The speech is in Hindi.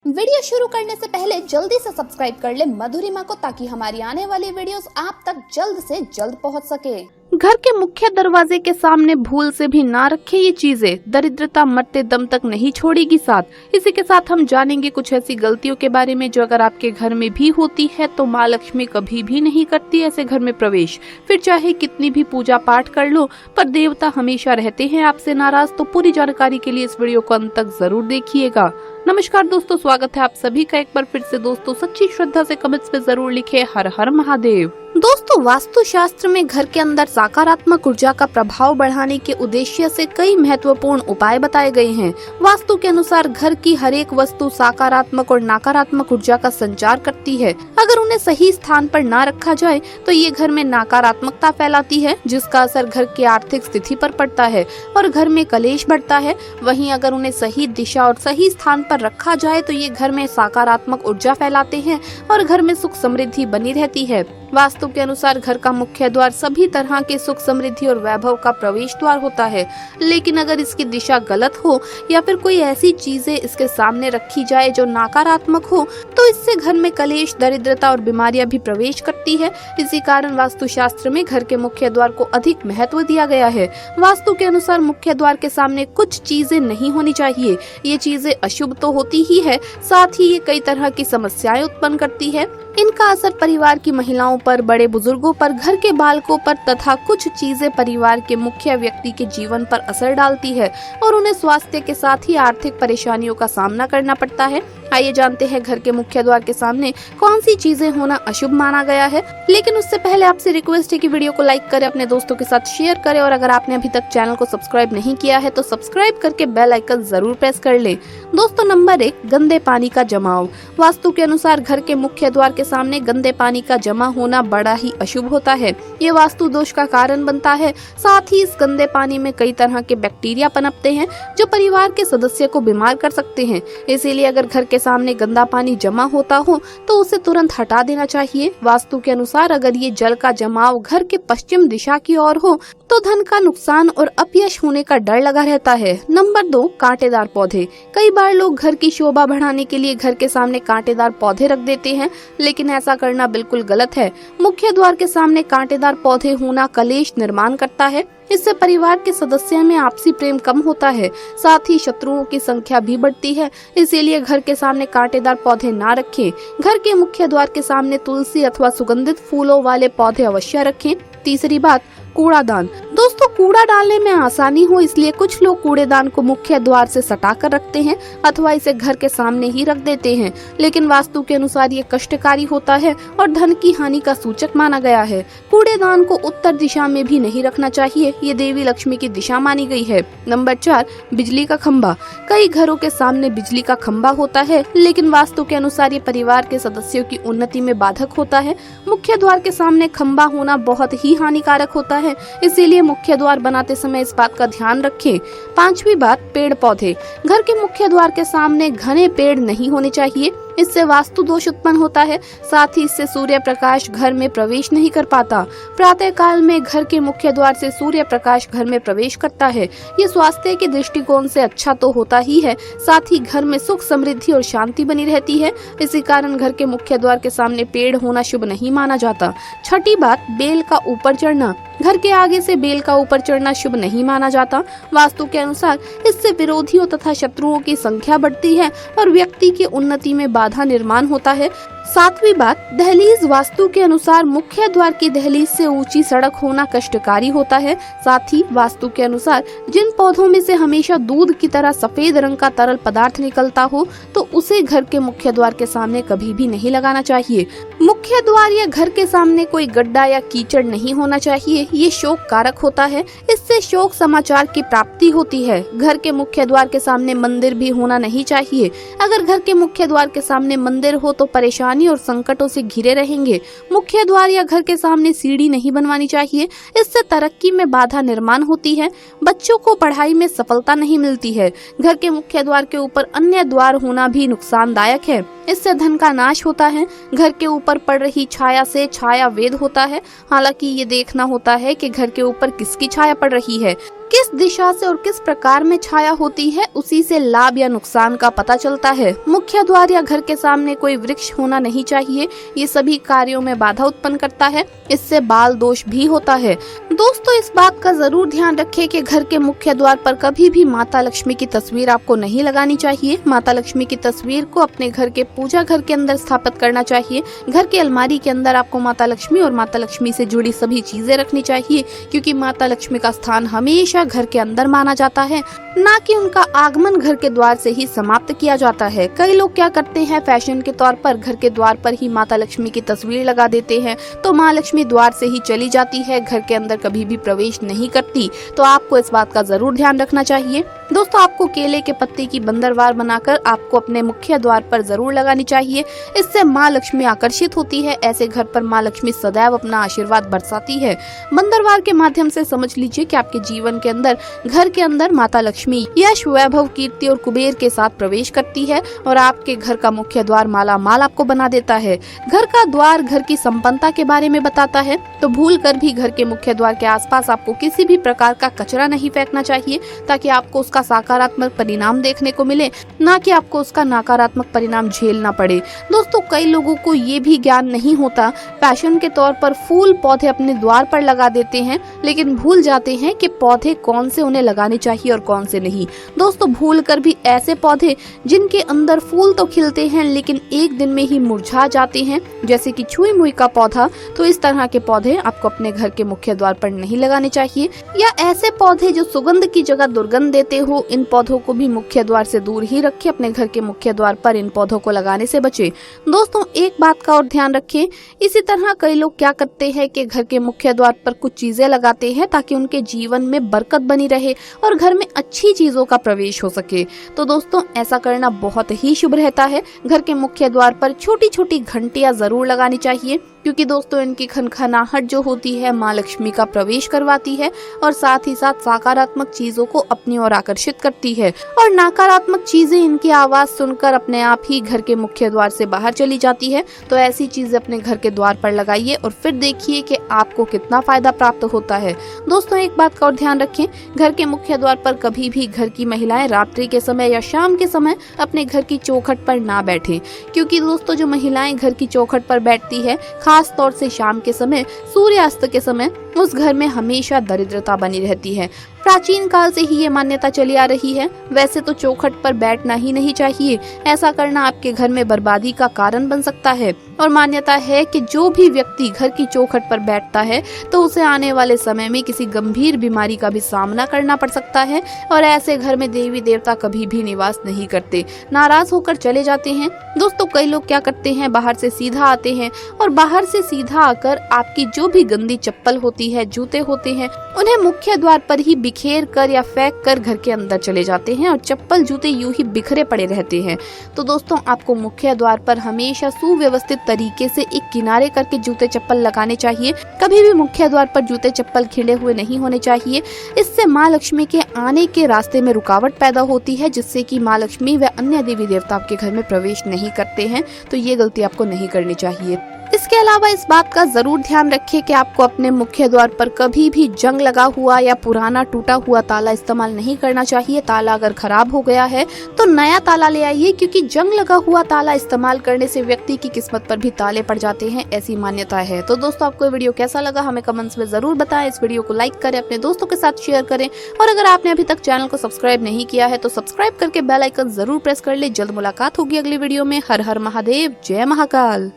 वीडियो शुरू करने से पहले जल्दी से सब्सक्राइब कर ले मधुरिमा को, ताकि हमारी आने वाली वीडियोस आप तक जल्द से जल्द पहुंच सके। घर के मुख्य दरवाजे के सामने भूल से भी ना रखे ये चीजें, दरिद्रता मरते दम तक नहीं छोड़ेगी साथ। इसी के साथ हम जानेंगे कुछ ऐसी गलतियों के बारे में जो अगर आपके घर में भी होती है तो माँ लक्ष्मी कभी भी नहीं करती ऐसे घर में प्रवेश। फिर चाहे कितनी भी पूजा पाठ कर लो पर देवता हमेशा रहते हैं आपसे नाराज। तो पूरी जानकारी के लिए इस वीडियो को अंत तक जरूर देखिएगा। नमस्कार दोस्तों, स्वागत है आप सभी का एक बार फिर से। दोस्तों सच्ची श्रद्धा से कमेंट्स में जरूर लिखे हर हर महादेव। दोस्तों वास्तु शास्त्र में घर के अंदर सकारात्मक ऊर्जा का प्रभाव बढ़ाने के उद्देश्य से कई महत्वपूर्ण उपाय बताए गए हैं। वास्तु के अनुसार घर की हर एक वस्तु सकारात्मक और नकारात्मक ऊर्जा का संचार करती है। अगर उन्हें सही स्थान पर ना रखा जाए तो ये घर में नकारात्मकता फैलाती है, जिसका असर घर की आर्थिक स्थिति पर पड़ता है और घर में कलेश बढ़ता है। वहीं अगर उन्हें सही दिशा और सही स्थान पर रखा जाए तो ये घर में सकारात्मक ऊर्जा फैलाते हैं और घर में सुख समृद्धि बनी रहती है। वास्तु के अनुसार घर का मुख्य द्वार सभी तरह के सुख समृद्धि और वैभव का प्रवेश द्वार होता है, लेकिन अगर इसकी दिशा गलत हो या फिर कोई ऐसी चीजें इसके सामने रखी जाए जो नकारात्मक हो तो इससे घर में कलेश, दरिद्रता और बीमारियां भी प्रवेश करती है। इसी कारण वास्तु शास्त्र में घर के मुख्य द्वार को अधिक महत्व दिया गया है। वास्तु के अनुसार मुख्य द्वार के सामने कुछ चीजें नहीं होनी चाहिए। ये चीजें अशुभ तो होती ही है, साथ ही ये कई तरह की समस्याएं उत्पन्न करती है। इनका असर परिवार की महिलाओं पर, बड़े बुजुर्गों पर, घर के बालकों पर तथा कुछ चीजें परिवार के मुख्य व्यक्ति के जीवन पर असर डालती है और उन्हें स्वास्थ्य के साथ ही आर्थिक परेशानियों का सामना करना पड़ता है। आइए जानते हैं घर के मुख्य द्वार के सामने कौन सी चीजें होना अशुभ माना गया है। लेकिन उससे पहले आपसे रिक्वेस्ट है कि वीडियो को लाइक करें, अपने दोस्तों के साथ शेयर करें और अगर आपने अभी तक चैनल को सब्सक्राइब नहीं किया है तो सब्सक्राइब करके बेल आइकन जरूर प्रेस कर लें। दोस्तों नंबर 1, गंदे पानी का जमाव। वास्तु के अनुसार घर के मुख्य द्वार के सामने गंदे पानी का जमा होना बड़ा ही अशुभ होता है। ये वास्तु दोष का कारण बनता है। साथ ही इस गंदे पानी में कई तरह के बैक्टीरिया पनपते हैं जो परिवार के सदस्य को बीमार कर सकते हैं। इसीलिए अगर घर के सामने गंदा पानी जमा होता हो तो उसे तुरंत हटा देना चाहिए। वास्तु के अनुसार अगर ये जल का जमाव घर के पश्चिम दिशा की ओर हो तो धन का नुकसान और अपयश होने का डर लगा रहता है। नंबर 2, कांटेदार पौधे। कई बार लोग घर की शोभा बढ़ाने के लिए घर के सामने कांटेदार पौधे रख देते हैं, लेकिन ऐसा करना बिल्कुल गलत है। मुख्य द्वार के सामने कांटेदार पौधे होना कलेश निर्माण करता है। इससे परिवार के सदस्यों में आपसी प्रेम कम होता है, साथ ही शत्रुओं की संख्या भी बढ़ती है। इसीलिए घर के सामने कांटेदार पौधे ना रखें। घर के मुख्य द्वार के सामने तुलसी अथवा सुगंधित फूलों वाले पौधे अवश्य रखें। तीसरी बात, कूड़ादान। दोस्तों कूड़ा डालने में आसानी हो इसलिए कुछ लोग कूड़ेदान को मुख्य द्वार से सटाकर रखते हैं अथवा इसे घर के सामने ही रख देते हैं, लेकिन वास्तु के अनुसार ये कष्टकारी होता है और धन की हानि का सूचक माना गया है। कूड़ेदान को उत्तर दिशा में भी नहीं रखना चाहिए, ये देवी लक्ष्मी की दिशा मानी गई है। नंबर 4, बिजली का खंभा। कई घरों के सामने बिजली का खंभा होता है, लेकिन वास्तु के अनुसार ये परिवार के सदस्यों की उन्नति में बाधक होता है। मुख्य द्वार के सामने खंभा होना बहुत ही हानिकारक होता है, इसीलिए मुख्य द्वार बनाते समय इस बात का ध्यान रखें। 5वीं बात, पेड़ पौधे। घर के मुख्य द्वार के सामने घने पेड़ नहीं होने चाहिए, इससे वास्तु दोष उत्पन्न होता है। साथ ही इससे सूर्य प्रकाश घर में प्रवेश नहीं कर पाता। प्रातः काल में घर के मुख्य द्वार से सूर्य प्रकाश घर में प्रवेश करता है। ये स्वास्थ्य के दृष्टिकोण से अच्छा तो होता ही है, साथ ही घर में सुख समृद्धि और शांति बनी रहती है। इसी कारण घर के मुख्य द्वार के सामने पेड़ होना शुभ नहीं माना जाता। 6ठी बात, बेल का ऊपर चढ़ना। घर के आगे से बेल का ऊपर चढ़ना शुभ नहीं माना जाता। वास्तु के अनुसार इससे विरोधियों तथा शत्रुओं की संख्या बढ़ती है और व्यक्ति की उन्नति में बाधा निर्माण होता है। 7वीं बात, दहलीज। वास्तु के अनुसार मुख्य द्वार की दहलीज से ऊंची सड़क होना कष्टकारी होता है। साथ ही वास्तु के अनुसार जिन पौधों में से हमेशा दूध की तरह सफेद रंग का तरल पदार्थ निकलता हो तो उसे घर के मुख्य द्वार के सामने कभी भी नहीं लगाना चाहिए। मुख्य द्वार या घर के सामने कोई गड्ढा या कीचड़ नहीं होना चाहिए, ये शोक कारक होता है। इससे शोक समाचार की प्राप्ति होती है। घर के मुख्य द्वार के सामने मंदिर भी होना नहीं चाहिए। अगर घर के मुख्य द्वार के सामने मंदिर हो तो परेशानी और संकटों से घिरे रहेंगे। मुख्य द्वार या घर के सामने सीढ़ी नहीं बनवानी चाहिए, इससे तरक्की में बाधा निर्माण होती है। बच्चों को पढ़ाई में सफलता नहीं मिलती है। घर के मुख्य द्वार के ऊपर अन्य द्वार होना भी नुकसानदायक है, इससे धन का नाश होता है। घर के ऊपर पड़ रही छाया से छाया वेद होता है। हालांकि ये देखना होता है कि घर के ऊपर किसकी छाया पड़ रही है। किस दिशा से और किस प्रकार में छाया होती है, उसी से लाभ या नुकसान का पता चलता है। मुख्य द्वार या घर के सामने कोई वृक्ष होना नहीं चाहिए, ये सभी कार्यों में बाधा उत्पन्न करता है, इससे बाल दोष भी होता है। दोस्तों, इस बात का जरूर ध्यान रखें कि घर के मुख्य द्वार पर कभी भी माता लक्ष्मी की तस्वीर आपको नहीं लगानी चाहिए। माता लक्ष्मी की तस्वीर को अपने घर के पूजा घर के अंदर स्थापित करना चाहिए। घर के अलमारी के अंदर आपको माता लक्ष्मी और माता लक्ष्मी से जुड़ी सभी चीजें रखनी चाहिए, क्योंकि माता लक्ष्मी का स्थान हमेशा घर के अंदर माना जाता है, ना कि उनका आगमन घर के द्वार से ही समाप्त किया जाता है। कई लोग क्या करते हैं, फैशन के तौर पर घर के द्वार पर ही माता लक्ष्मी की तस्वीर लगा देते हैं, तो माँ लक्ष्मी द्वार से ही चली जाती है, घर के अंदर कभी भी प्रवेश नहीं करती। तो आपको इस बात का जरूर ध्यान रखना चाहिए। दोस्तों, आपको केले के पत्ते की बंदरवार बनाकर आपको अपने मुख्य द्वार पर जरूर लगानी चाहिए। इससे माँ लक्ष्मी आकर्षित होती है। ऐसे घर पर माँ लक्ष्मी सदैव अपना आशीर्वाद बरसाती है। बंदरवार के माध्यम से समझ लीजिए कि आपके जीवन के अंदर, घर के अंदर माता लक्ष्मी यश, वैभव, कीर्ति और कुबेर के साथ प्रवेश करती है और आपके घर का मुख्य द्वार माला माल आपको बना देता है। घर का द्वार घर की संपन्नता के बारे में बताता है, तो भूल कर भी घर के मुख्य द्वार के आसपास आपको किसी भी प्रकार का कचरा नहीं फेंकना चाहिए, ताकि आपको उसका सकारात्मक परिणाम देखने को मिले, ना कि आपको उसका नकारात्मक परिणाम झेलना पड़े। दोस्तों, कई लोगों को ये भी ज्ञान नहीं होता, पैशन के तौर पर फूल पौधे अपने द्वार पर लगा देते हैं, लेकिन भूल जाते हैं कि पौधे कौन से उन्हें लगाने चाहिए और कौन से नहीं। दोस्तों, भूल कर भी ऐसे पौधे जिनके अंदर फूल तो खिलते हैं लेकिन एक दिन में ही मुरझा जाते हैं, जैसे कि छुई मुई का पौधा, तो इस तरह के पौधे आपको अपने घर के मुख्य द्वार पर नहीं लगाने चाहिए। या ऐसे पौधे जो सुगंध की जगह दुर्गंध देते हो, इन पौधों को भी मुख्य द्वार से दूर ही रखें। अपने घर के मुख्य द्वार पर इन पौधों को लगाने से बचे। दोस्तों, एक बात का और ध्यान रखें, इसी तरह कई लोग क्या करते हैं कि घर के मुख्य द्वार पर कुछ चीजें लगाते हैं ताकि उनके जीवन में बरकत बनी रहे और घर में अच्छी चीजों का प्रवेश हो सके। तो दोस्तों, ऐसा करना बहुत ही शुभ रहता है। घर के मुख्य द्वार पर छोटी छोटी घंटियां जरूर लगानी चाहिए, क्योंकि दोस्तों इनकी खनखनाहट जो होती है माँ लक्ष्मी का प्रवेश करवाती है और साथ ही साथ सकारात्मक चीजों को अपनी ओर आकर्षित करती है, और नकारात्मक चीजें इनकी आवाज सुनकर अपने आप ही घर के मुख्य द्वार से बाहर चली जाती है। तो ऐसी चीजें अपने घर के द्वार पर लगाइए और फिर देखिए कि आपको कितना फायदा प्राप्त होता है। दोस्तों, एक बात का और ध्यान रखें, घर के मुख्य द्वार पर कभी भी घर की महिलाएं रात्रि के समय या शाम के समय अपने घर की चौखट पर ना बैठें, क्योंकि दोस्तों जो महिलाएं घर की चौखट पर बैठती है, खास तौर से शाम के समय, सूर्यास्त के समय, उस घर में हमेशा दरिद्रता बनी रहती है। प्राचीन काल से ही ये मान्यता चली आ रही है। वैसे तो चौखट पर बैठना ही नहीं चाहिए, ऐसा करना आपके घर में बर्बादी का कारण बन सकता है। और मान्यता है कि जो भी व्यक्ति घर की चौखट पर बैठता है तो उसे आने वाले समय में किसी गंभीर बीमारी का भी सामना करना पड़ सकता है, और ऐसे घर में देवी देवता कभी भी निवास नहीं करते, नाराज होकर चले जाते हैं। दोस्तों, कई लोग क्या करते हैं, बाहर से सीधा आते हैं और बाहर से सीधा आकर आपकी जो भी गंदी चप्पल होती है, जूते होते हैं, उन्हें मुख्य द्वार पर ही बिखेर कर या फेंक कर घर के अंदर चले जाते हैं और चप्पल जूते यूं ही बिखरे पड़े रहते हैं। तो दोस्तों, आपको मुख्य द्वार पर हमेशा सुव्यवस्थित तरीके से एक किनारे करके जूते चप्पल लगाने चाहिए। कभी भी मुख्य द्वार पर जूते चप्पल खिंडे हुए नहीं होने चाहिए। इससे माँ लक्ष्मी के आने के रास्ते में रुकावट पैदा होती है, जिससे कि माँ लक्ष्मी व अन्य देवी देवता आपके घर में प्रवेश नहीं करते हैं। तो ये गलती आपको नहीं करनी चाहिए। इसके अलावा इस बात का जरूर ध्यान रखिए कि आपको अपने मुख्य द्वार पर कभी भी जंग लगा हुआ या पुराना टूटा हुआ ताला इस्तेमाल नहीं करना चाहिए। ताला अगर खराब हो गया है तो नया ताला ले आइए, क्योंकि जंग लगा हुआ ताला इस्तेमाल करने से व्यक्ति की किस्मत पर भी ताले पड़ जाते हैं, ऐसी मान्यता है। तो दोस्तों, आपको वीडियो कैसा लगा हमें कमेंट्स में जरूर बताएं। इस वीडियो को लाइक करें, अपने दोस्तों के साथ शेयर करें, और अगर आपने अभी तक चैनल को सब्सक्राइब नहीं किया है तो सब्सक्राइब करके बेल आइकन जरूर प्रेस कर ले। जल्द मुलाकात होगी अगली वीडियो में। हर हर महादेव, जय महाकाल।